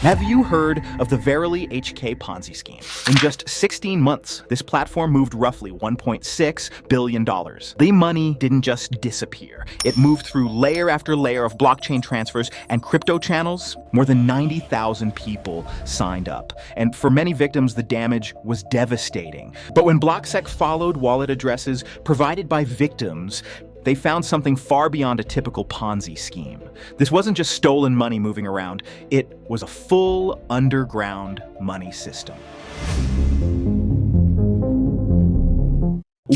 Have you heard of the VerilyHK Ponzi scheme? In just 16 months, this platform moved roughly $1.6 billion. The money didn't just disappear. It moved through layer after layer of blockchain transfers and crypto channels. More than 90,000 people signed up. And for many victims, the damage was devastating. But when BlockSec followed wallet addresses provided by victims, they found something far beyond a typical Ponzi scheme. This wasn't just stolen money moving around, it was a full underground money system.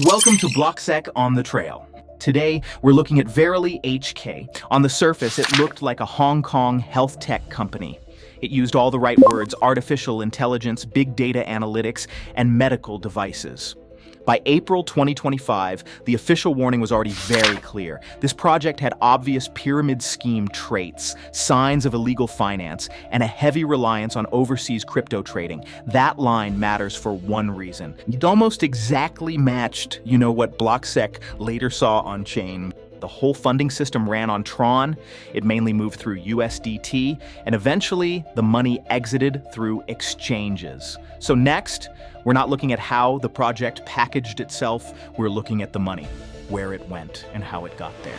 Welcome to BlockSec On the Trail. Today, we're looking at VerilyHK. On the surface, it looked like a Hong Kong health tech company. It used all the right words: artificial intelligence, big data analytics, and medical devices. By April 2025, the official warning was already very clear. This project had obvious pyramid scheme traits, signs of illegal finance, and a heavy reliance on overseas crypto trading. That line matters for one reason. It almost exactly matched, what BlockSec later saw on-chain. The whole funding system ran on Tron. It mainly moved through USDT, and eventually the money exited through exchanges. So next, we're not looking at how the project packaged itself, we're looking at the money, where it went, and how it got there.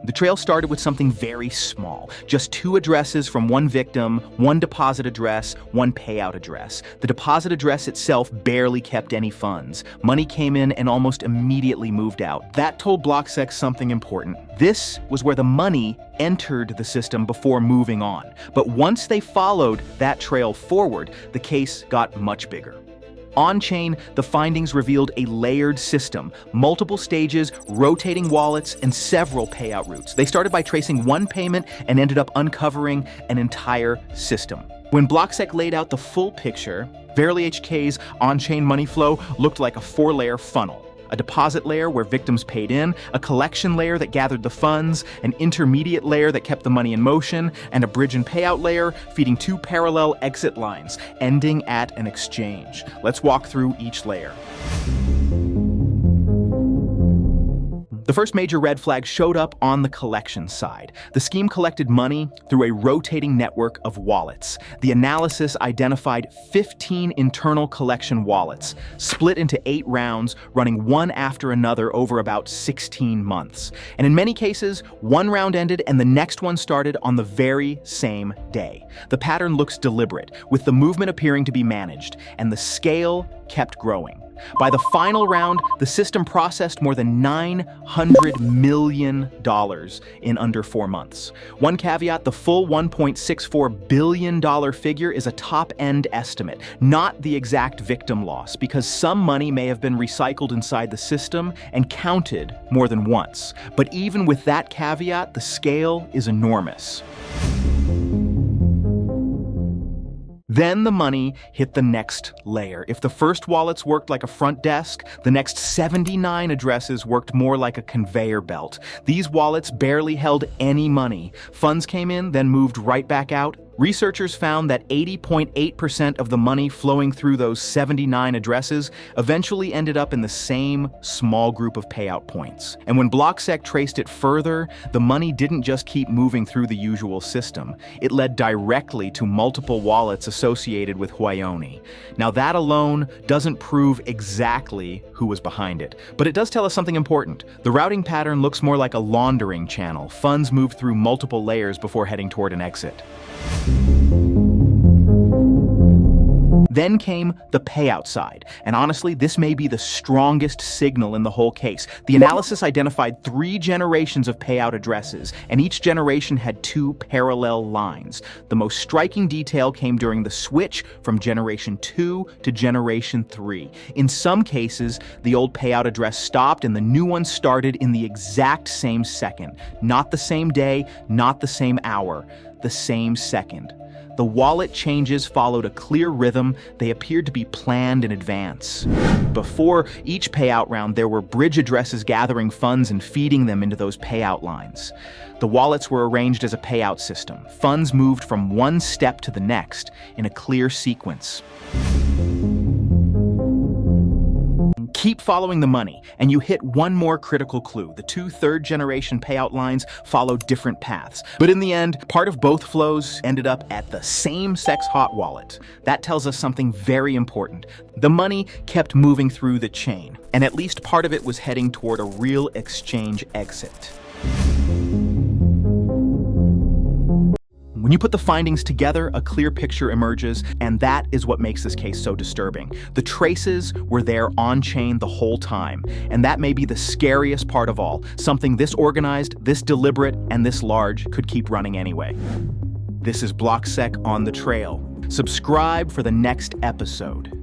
The trail started with something very small, just 2 addresses from one victim, 1 deposit address, 1 payout address. The deposit address itself barely kept any funds. Money came in and almost immediately moved out. That told BlockSec something important. This was where the money entered the system before moving on. But once they followed that trail forward, the case got much bigger. On-chain, the findings revealed a layered system, multiple stages, rotating wallets, and several payout routes. They started by tracing one payment and ended up uncovering an entire system. When BlockSec laid out the full picture, VerilyHK's on-chain money flow looked like a 4-layer funnel. A deposit layer where victims paid in, a collection layer that gathered the funds, an intermediate layer that kept the money in motion, and a bridge and payout layer feeding 2 parallel exit lines, ending at an exchange. Let's walk through each layer. The first major red flag showed up on the collection side. The scheme collected money through a rotating network of wallets. The analysis identified 15 internal collection wallets, split into 8 rounds, running one after another over about 16 months. And in many cases, one round ended and the next one started on the very same day. The pattern looks deliberate, with the movement appearing to be managed, and the scale kept growing. By the final round, the system processed more than $900 million in under 4 months. One caveat: the full $1.64 billion figure is a top-end estimate, not the exact victim loss, because some money may have been recycled inside the system and counted more than once. But even with that caveat, the scale is enormous. Then the money hit the next layer. If the first wallets worked like a front desk, the next 79 addresses worked more like a conveyor belt. These wallets barely held any money. Funds came in, then moved right back out. Researchers found that 80.8% of the money flowing through those 79 addresses eventually ended up in the same small group of payout points. And when BlockSec traced it further, the money didn't just keep moving through the usual system. It led directly to multiple wallets associated with Huayoni. Now that alone doesn't prove exactly who was behind it, but it does tell us something important. The routing pattern looks more like a laundering channel. Funds move through multiple layers before heading toward an exit. Then came the payout side, and honestly, this may be the strongest signal in the whole case. The analysis identified 3 generations of payout addresses, and each generation had 2 parallel lines. The most striking detail came during the switch from Generation 2 to Generation 3. In some cases, the old payout address stopped and the new one started in the exact same second. Not the same day, not the same hour, the same second. The wallet changes followed a clear rhythm. They appeared to be planned in advance. Before each payout round, there were bridge addresses gathering funds and feeding them into those payout lines. The wallets were arranged as a payout system. Funds moved from one step to the next in a clear sequence. Keep following the money, and you hit one more critical clue. The two third-generation payout lines follow different paths. But in the end, part of both flows ended up at the same sex hot wallet. That tells us something very important. The money kept moving through the chain, and at least part of it was heading toward a real exchange exit. When you put the findings together, a clear picture emerges, and that is what makes this case so disturbing. The traces were there on-chain the whole time, and that may be the scariest part of all. Something this organized, this deliberate, and this large could keep running anyway. This is BlockSec On the Trail. Subscribe for the next episode.